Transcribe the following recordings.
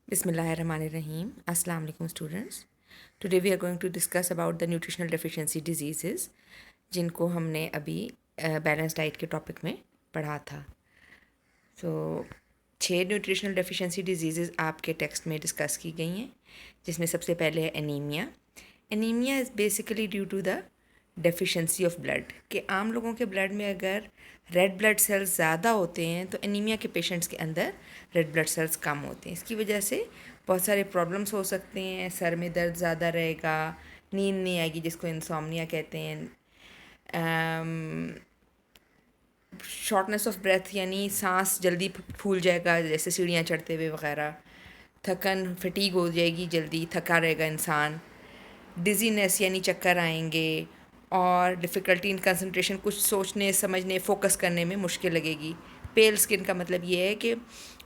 Bismillahirrahmanirrahim. Assalamu alaikum students. Today we are going to discuss about the nutritional deficiency diseases जिनको हमने अभी balance diet के topic में पढ़ा था. सो 6 न्यूट्रिशनल डेफिशिएंसी डिजीज़ेस आपके टेक्स्ट में डिस्कस की गई हैं, जिसमें सबसे पहले है anaemia. Anaemia is basically due to the deficiency of blood. कि आम लोगों के ब्लड में अगर रेड ब्लड सेल्स ज़्यादा होते हैं तो एनीमिया के पेशेंट्स के अंदर रेड ब्लड सेल्स कम होते हैं. इसकी वजह से बहुत सारे प्रॉब्लम्स हो सकते हैं. सर में दर्द ज़्यादा रहेगा, नींद नहीं आएगी जिसको इंसोम्निया कहते हैं, शॉर्टनेस ऑफ ब्रेथ यानी सांस जल्दी फूल जाएगा जैसे सीढ़ियाँ चढ़ते हुए वगैरह, थकन फटीग हो जाएगी, जल्दी थका रहेगा इंसान, डिजीनेस यानी चक्कर आएंगे, और डिफ़िकल्टी इन कंसंट्रेशन, कुछ सोचने समझने फोकस करने में मुश्किल लगेगी. पेल स्किन का मतलब ये है कि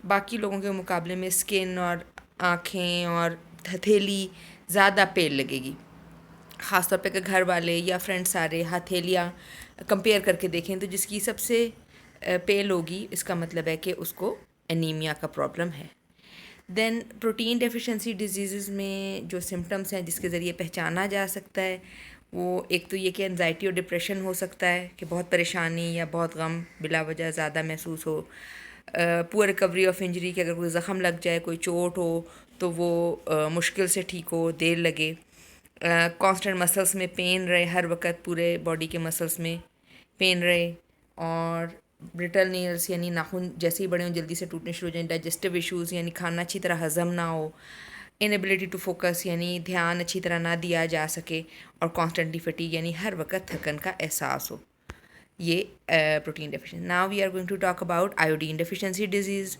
बाकी लोगों के मुकाबले में स्किन और आँखें और हथेली ज़्यादा पेल लगेगी. ख़ास तौर पे अगर घर वाले या फ्रेंड्स सारे हथेलियाँ कंपेयर करके देखें तो जिसकी सबसे पेल होगी इसका मतलब है कि उसको एनीमिया का प्रॉब्लम है. देन प्रोटीन डेफिशिएंसी डिजीज़ में जो सिम्टम्स हैं जिसके ज़रिए पहचाना जा सकता है वो एक तो ये कि एनजाइटी और डिप्रेशन हो सकता है, कि बहुत परेशानी या बहुत गम बिला वजह ज़्यादा महसूस हो. पुअर रिकवरी ऑफ इंजरी, कि अगर कोई ज़ख़म लग जाए, कोई चोट हो तो वो मुश्किल से ठीक हो, देर लगे. कांस्टेंट मसल्स में पेन रहे, हर वक्त पूरे बॉडी के मसल्स में पेन रहे. और ब्रिटल नेल्स यानी नाखून जैसे ही बड़े हों जल्दी से टूटने शुरू हो जाएं. डाइजेस्टिव इश्यूज़ यानी खाना अच्छी तरह हज़म ना हो. इनएबिलिटी टू फोकस यानी ध्यान अच्छी तरह ना दिया जा सके. और कॉन्स्टेंटली फटीग यानी हर वक्त थकन का एहसास हो. ये protein deficiency. Now we are going to talk about iodine deficiency disease.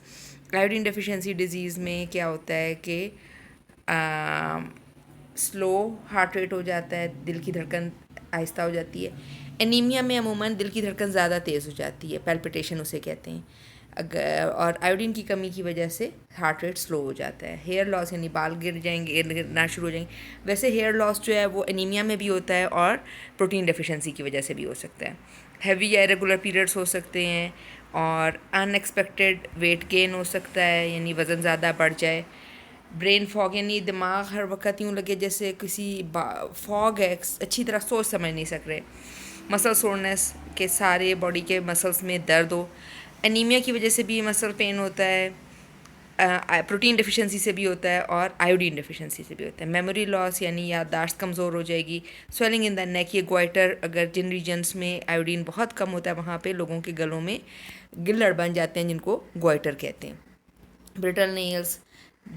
Iodine deficiency disease में क्या होता है कि स्लो हार्ट रेट हो जाता है, दिल की धड़कन आहिस्ता हो जाती है. एनीमिया में अमूमन दिल की धड़कन ज़्यादा तेज़ हो जाती है, पैल्पिटेशन उसे कहते हैं. अगर और आयोडीन की कमी की वजह से हार्ट रेट स्लो हो जाता है. हेयर लॉस यानी बाल गिरना शुरू हो जाएंगे. वैसे हेयर लॉस जो है वो एनीमिया में भी होता है और प्रोटीन डेफिशिएंसी की वजह से भी हो सकता है. हैवी या इरेगुलर पीरियड्स हो सकते हैं और अनएक्सपेक्टेड वेट गेन हो सकता है यानी वज़न ज़्यादा बढ़ जाए. ब्रेन फॉग यानी दिमाग हर वक्त यूँ लगे जैसे किसी फॉग है, अच्छी तरह सोच समझ नहीं सक रहे. मसल सोरनेस, के सारे बॉडी के मसल्स में दर्द हो. एनीमिया की वजह से भी मसल पेन होता है, प्रोटीन डेफिशिएंसी से भी होता है और आयोडीन डेफिशिएंसी से भी होता है. मेमोरी लॉस यानी याददाश्त कमज़ोर हो जाएगी. स्वेलिंग इन द नेक, ये ग्वाइटर, अगर जिन रीजन्स में आयोडीन बहुत कम होता है वहाँ पे लोगों के गलों में गिल्लड़ बन जाते हैं जिनको ग्वाइटर कहते हैं. ब्रिटल नेल्स,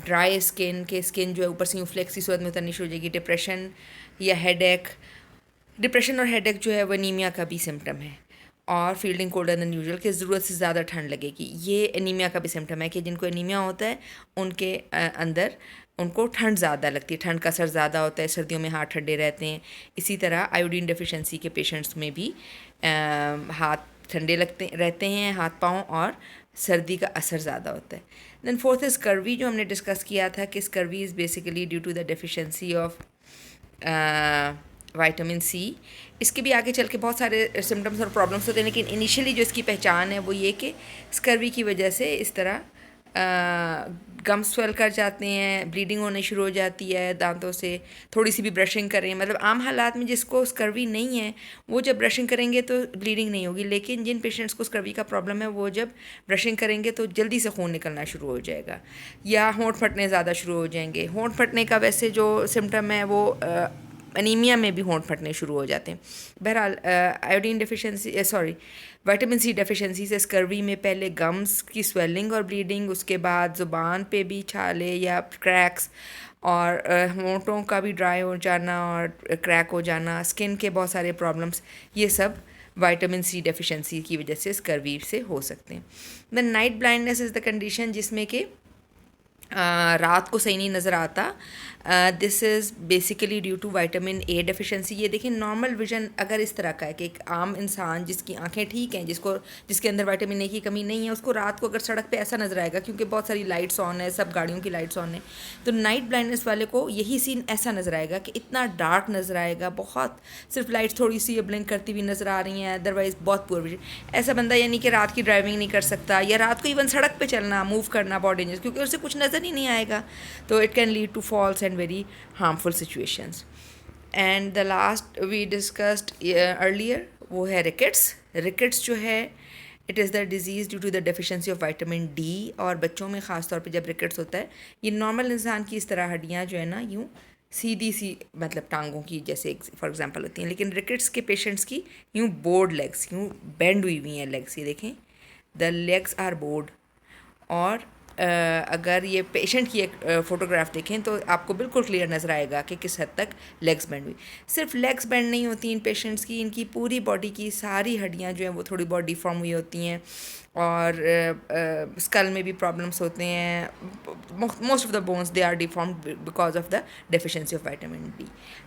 ड्राई स्किन, के स्किन जो है ऊपर से यूँ फ्लेक्सी सूरत में उतरनी शुरू हो जाएगी. डिप्रेशन या हेडेक, डिप्रेशन और हेडेक जो है वो एनीमिया का भी सिम्टम है. और फील्डिंग कोल्डर दैन यूजुअल, कि ज़रूरत से ज़्यादा ठंड लगेगी, ये एनीमिया का भी सिम्टम है. कि जिनको एनीमिया होता है उनके अंदर उनको ठंड ज़्यादा लगती है, ठंड का असर ज़्यादा होता है, सर्दियों में हाथ ठंडे रहते हैं. इसी तरह आयोडीन डेफिशिएंसी के पेशेंट्स में भी हाथ ठंडे लगते रहते हैं, हाथ पाँव, और सर्दी का असर ज़्यादा होता है. देन फोर्थ इज़ स्कर्वी, जो हमने डिस्कस किया था कि scurvy is basically due to the deficiency of vitamin C. इसके भी आगे चल के बहुत सारे सिम्टम्स और प्रॉब्लम्स होते हैं, लेकिन इनिशियली जो इसकी पहचान है वो ये कि स्कर्वी की वजह से इस तरह गम स्वेल कर जाते हैं, ब्लीडिंग होने शुरू हो जाती है दांतों से. थोड़ी सी भी ब्रशिंग करें, मतलब आम हालात में जिसको स्कर्वी नहीं है वो जब ब्रशिंग करेंगे तो ब्लीडिंग नहीं होगी, लेकिन जिन पेशेंट्स को स्कर्वी का प्रॉब्लम है वो जब ब्रशिंग करेंगे तो जल्दी से खून निकलना शुरू हो जाएगा या होंठ फटने ज़्यादा शुरू हो जाएंगे. होंठ फटने का वैसे जो सिम्टम है वो एनीमिया में भी होंठ फटने शुरू हो जाते हैं. बहरहाल iodine deficiency vitamin C deficiency से स्कर्वी में पहले गम्स की स्वेलिंग और ब्लीडिंग, उसके बाद ज़ुबान पे भी छाले या क्रैक्स, और होंठों का भी ड्राई हो जाना और क्रैक हो जाना, स्किन के बहुत सारे प्रॉब्लम्स, ये सब विटामिन सी डेफिशिएंसी की वजह से स्कर्वी से हो सकते हैं. The night blindness is the condition जिसमें कि रात को सही नहीं नज़र आता, this is basically due to vitamin A deficiency. یہ دیکھیں نارمل ویژن اگر اس طرح کا ہے کہ ایک عام انسان جس کی آنکھیں ٹھیک ہیں، جس کے اندر وائٹامن اے کی کمی نہیں ہے، اس کو رات کو اگر سڑک پہ ایسا نظر آئے گا، کیونکہ بہت ساری لائٹس آن ہے، سب گاڑیوں کی لائٹس آن ہیں، تو نائٹ بلائنڈنس والے کو یہی سین ایسا نظر آئے گا کہ اتنا ڈارک نظر آئے گا، بہت صرف لائٹس تھوڑی سی بلنک کرتی ہوئی نظر آ رہی ہیں، ادروائز بہت پور ویژن. ایسا بندہ یعنی کہ رات کی ڈرائیونگ نہیں کر سکتا، یا رات کو ایون سڑک پہ چلنا، موو کرنا بہت ڈینجرس، کیونکہ اسے کچھ نظر ہی نہیں آئے گا. تو it can lead to false and very harmful situations. And the last we discussed earlier وہ ہے rickets. rickets جو ہے it is the disease due to the deficiency of vitamin D. اور بچوں میں خاص طور پہ جب rickets ہوتا ہے، یہ نارمل انسان کی اس طرح ہڈیاں جو ہے نا یوں سیدھی سی مطلب ٹانگوں کی جیسے فار ایگزامپل ہوتی ہیں، لیکن rickets کے پیشنٹس کی یوں بورڈ لیگس، یوں بینڈ ہوئی ہوئی ہیں لیگس. یہ دیکھیں the legs are bowed. اور اگر یہ پیشنٹ کی ایک فوٹوگراف دیکھیں تو آپ کو بالکل کلیئر نظر آئے گا کہ کس حد تک لیگس بینڈ ہوئی. صرف لیگس بینڈ نہیں ہوتی ان پیشنٹس کی، ان کی پوری باڈی کی ساری ہڈیاں جو ہیں وہ تھوڑی بہت ڈیفارم ہوئی ہوتی ہیں، اور اسکل میں بھی پرابلمس ہوتے ہیں. Most of the bones they are deformed because of the deficiency of vitamin D.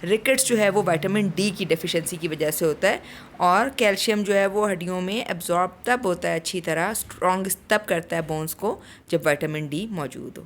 Rickets جو ہے وہ وائٹامن ڈی کی ڈیفیشنسی کی وجہ سے ہوتا ہے، اور کیلشیم جو ہے وہ ہڈیوں میں ایبزارب تب ہوتا ہے اچھی طرح، اسٹرانگ تب کرتا ہے بونس کو جب وائٹامن ڈی موجود ہو.